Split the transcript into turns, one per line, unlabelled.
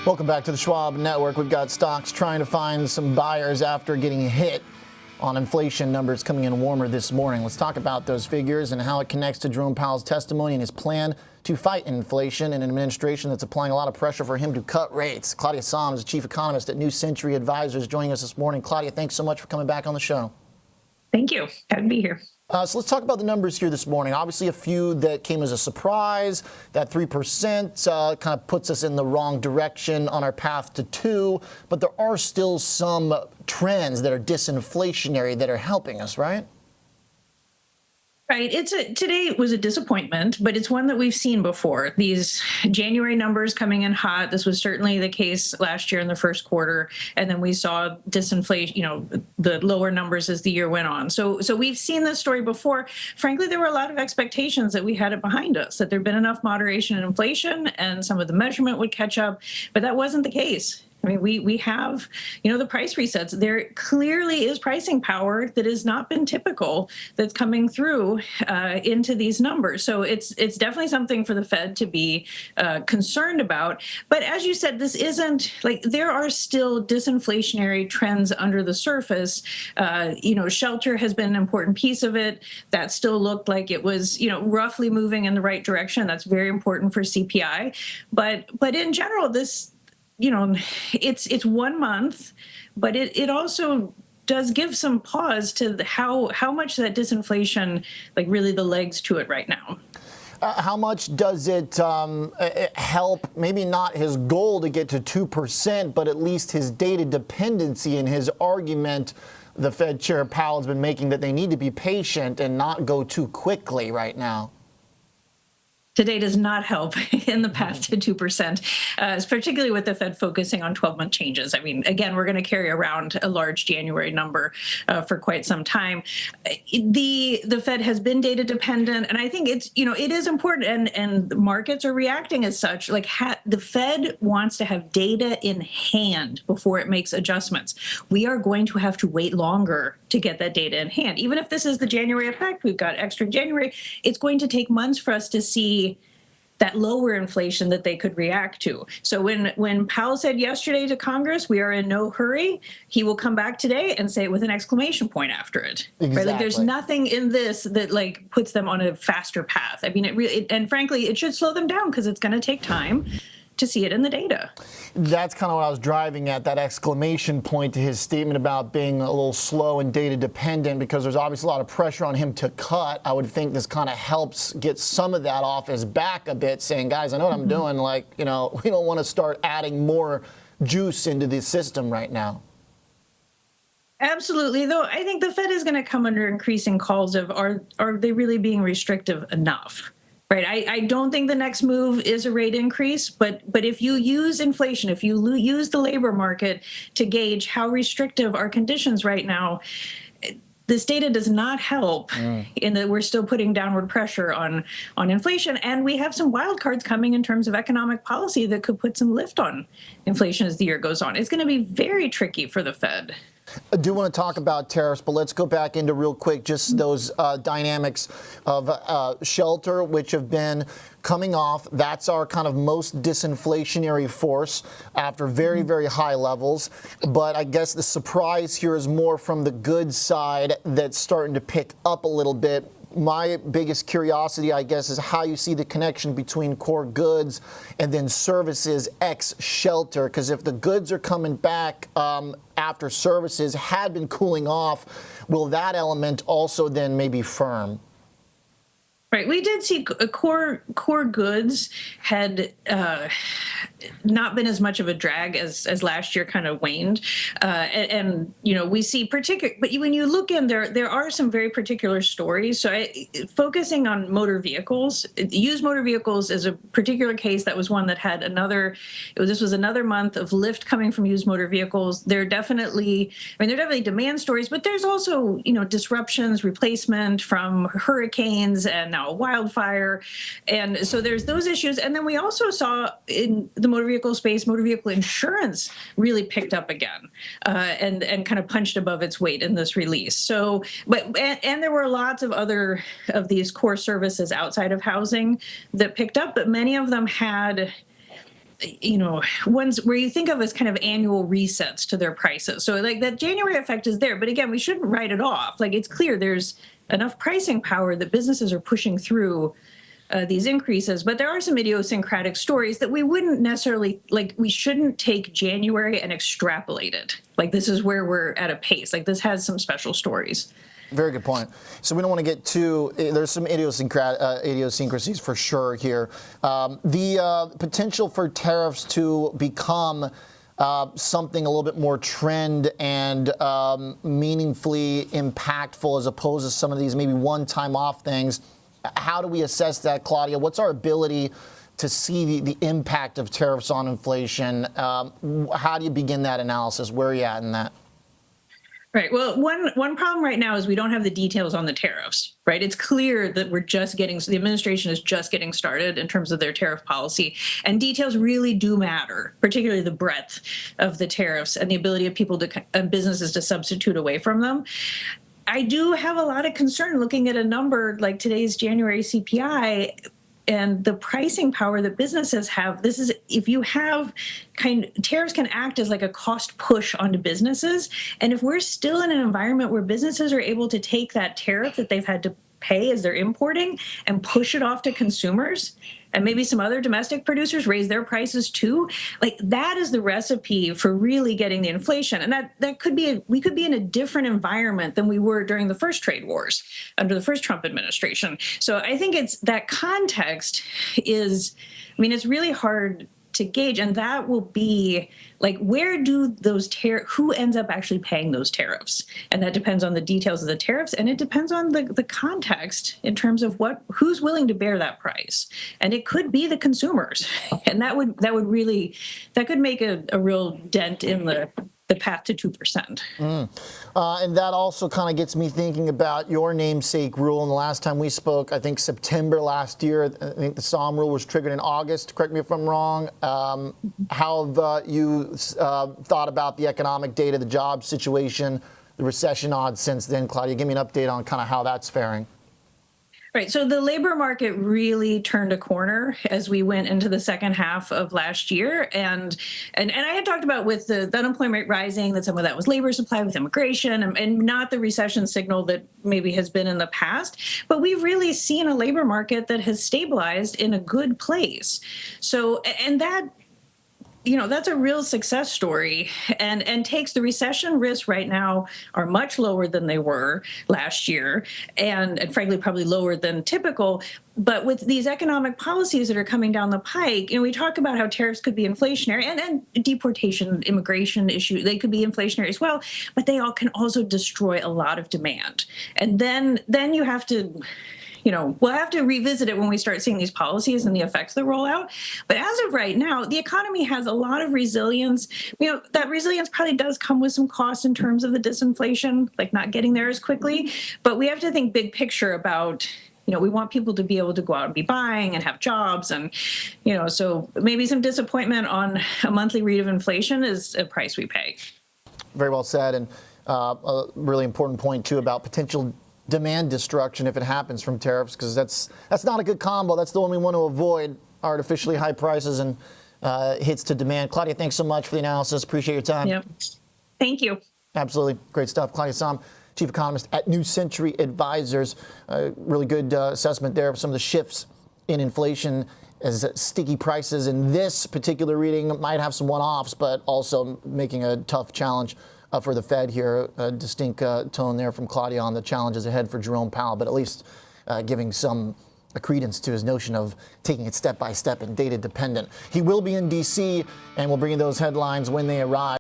Welcome back to the Schwab Network. We've got stocks trying to find some buyers after getting hit on inflation numbers coming in warmer this morning. Let's talk about those figures and how it connects to Jerome Powell's testimony and his plan to fight inflation in an administration that's applying a lot of pressure for him to cut rates. Claudia Sahm is the chief economist at New Century Advisors, joining us this morning. Claudia, thanks so much for coming back on the show.
Thank you. Happy to be here.
So let's talk about the numbers here this morning. Obviously, a few that came as a surprise. That 3% kind of puts us in the wrong direction on our path to 2%. But there are still some trends that are disinflationary that are helping us, right?
Right. Today was a disappointment, but it's one that we've seen before. These January numbers coming in hot. This was certainly the case last year in the first quarter. And then we saw disinflation, the lower numbers as the year went on. So we've seen this story before. Frankly, there were a lot of expectations that we had it behind us, that there'd been enough moderation in inflation and some of the measurement would catch up. But that wasn't the case. I mean, we have, the price resets. There clearly is pricing power that has not been typical that's coming through into these numbers. So it's definitely something for the Fed to be concerned about. But as you said, this isn't there are still disinflationary trends under the surface. Shelter has been an important piece of it. That still looked like it was, roughly moving in the right direction. That's very important for CPI. But in general, this it's 1 month, but it also does give some pause to how much that disinflation, really the legs to it right now.
How much does it help, maybe not his goal to get to 2%, but at least his data dependency and his argument the Fed Chair Powell has been making that they need to be patient and not go too quickly right now?
Today does not help in the path to 2%, particularly with the Fed focusing on 12-month changes. I mean, again, we're going to carry around a large January number for quite some time. The Fed has been data dependent, and I think it is important, and markets are reacting as such. The Fed wants to have data in hand before it makes adjustments. We are going to have to wait longer to get that data in hand. Even if this is the January effect, we've got extra January, it's going to take months for us to see that lower inflation that they could react to. So when Powell said yesterday to Congress, we are in no hurry, he will come back today and say it with an exclamation point after it.
Exactly.
Right? There's nothing in this that puts them on a faster path. I mean, and frankly, it should slow them down because it's going to take time to see it in the data.
That's kind of what I was driving at, that exclamation point to his statement about being a little slow and data dependent, because there's obviously a lot of pressure on him to cut. I would think this kind of helps get some of that off his back a bit, saying, guys, I know what I'm doing. We don't want to start adding more juice into the system right now.
Absolutely, though I think the Fed is going to come under increasing calls of, are they really being restrictive enough? Right. I don't think the next move is a rate increase, but if you use inflation, if you use the labor market to gauge how restrictive are conditions right now, this data does not help in that we're still putting downward pressure on inflation. And we have some wild cards coming in terms of economic policy that could put some lift on inflation as the year goes on. It's going to be very tricky for the Fed.
I do want to talk about tariffs, but let's go back into real quick just those dynamics of shelter, which have been coming off. That's our kind of most disinflationary force after very, very high levels. But I guess the surprise here is more from the goods side that's starting to pick up a little bit. My biggest curiosity, I guess, is how you see the connection between core goods and then services ex shelter. Because if the goods are coming back after services had been cooling off, will that element also then maybe firm?
Right. We did see core goods had not been as much of a drag as last year kind of waned. And we see particular, but when you look in there are some very particular stories. So focusing on motor vehicles, used motor vehicles is a particular case. That was one that had this was another month of lift coming from used motor vehicles. They're definitely demand stories, but there's also, disruptions, replacement from hurricanes and now a wildfire. And so there's those issues. And then we also saw in the motor vehicle space, motor vehicle insurance really picked up again and kind of punched above its weight in this release. So, and there were lots of other of these core services outside of housing that picked up, but many of them had ones where you think of as kind of annual resets to their prices. So like that January effect is there, but again, we shouldn't write it off. Like it's clear there's enough pricing power that businesses are pushing through these increases, but there are some idiosyncratic stories that we wouldn't necessarily, like we shouldn't take January and extrapolate it. Like this is where we're at a pace. Like this has some special stories.
Very good point. So we don't want to get too, there's some idiosyncrasies for sure here. The potential for tariffs to become something a little bit more trend and meaningfully impactful as opposed to some of these maybe one-time off things. How do we assess that, Claudia? What's our ability to see the impact of tariffs on inflation? How do you begin that analysis? Where are you at in that?
Right. Well, one problem right now is we don't have the details on the tariffs, right? It's clear that the administration is just getting started in terms of their tariff policy, and details really do matter, particularly the breadth of the tariffs and the ability of people and businesses to substitute away from them. I do have a lot of concern looking at a number like today's January CPI and the pricing power that businesses have. This is, if you have tariffs can act as like a cost push onto businesses. And if we're still in an environment where businesses are able to take that tariff that they've had to pay as they're importing and push it off to consumers, and maybe some other domestic producers raise their prices too, like that is the recipe for really getting the inflation. And that could be, we could be in a different environment than we were during the first trade wars under the first Trump administration. So I think it's that context is, it's really hard to gauge, and that will be like, where do those who ends up actually paying those tariffs? And that depends on the details of the tariffs, and it depends on the context in terms of who's willing to bear that price. And it could be the consumers, and that could make a real dent in the path to 2%.
And that also kind of gets me thinking about your namesake rule. And the last time we spoke, I think September last year, I think the Sahm rule was triggered in August. Correct me if I'm wrong. How have you thought about the economic data, the job situation, the recession odds since then? Claudia, give me an update on kind of how that's faring.
Right. So the labor market really turned a corner as we went into the second half of last year. And I had talked about with the unemployment rate rising that some of that was labor supply with immigration and not the recession signal that maybe has been in the past. But we've really seen a labor market that has stabilized in a good place. So, and that, that's a real success story and takes the recession risks right now are much lower than they were last year and frankly, probably lower than typical. But with these economic policies that are coming down the pike, we talk about how tariffs could be inflationary and deportation, immigration issue, they could be inflationary as well, but they all can also destroy a lot of demand. And then you have to, we'll have to revisit it when we start seeing these policies and the effects that roll out. But as of right now, the economy has a lot of resilience. That resilience probably does come with some costs in terms of the disinflation, like not getting there as quickly. But we have to think big picture about, we want people to be able to go out and be buying and have jobs. And, so maybe some disappointment on a monthly read of inflation is a price we pay. Very well said. And a really important point, too, about potential demand destruction if it happens from tariffs, because that's not a good combo. That's the one we want to avoid, artificially high prices and hits to demand. Claudia, thanks so much for the analysis. Appreciate your time. Yep. Thank you. Absolutely. Great stuff. Claudia Sahm, Chief Economist at New Century Advisors. Really good assessment there of some of the shifts in inflation as sticky prices in this particular reading might have some one-offs, but also making a tough challenge for the Fed here. A distinct tone there from Claudia on the challenges ahead for Jerome Powell, but at least giving some credence to his notion of taking it step by step and data dependent. He will be in D.C., and we'll bring you those headlines when they arrive.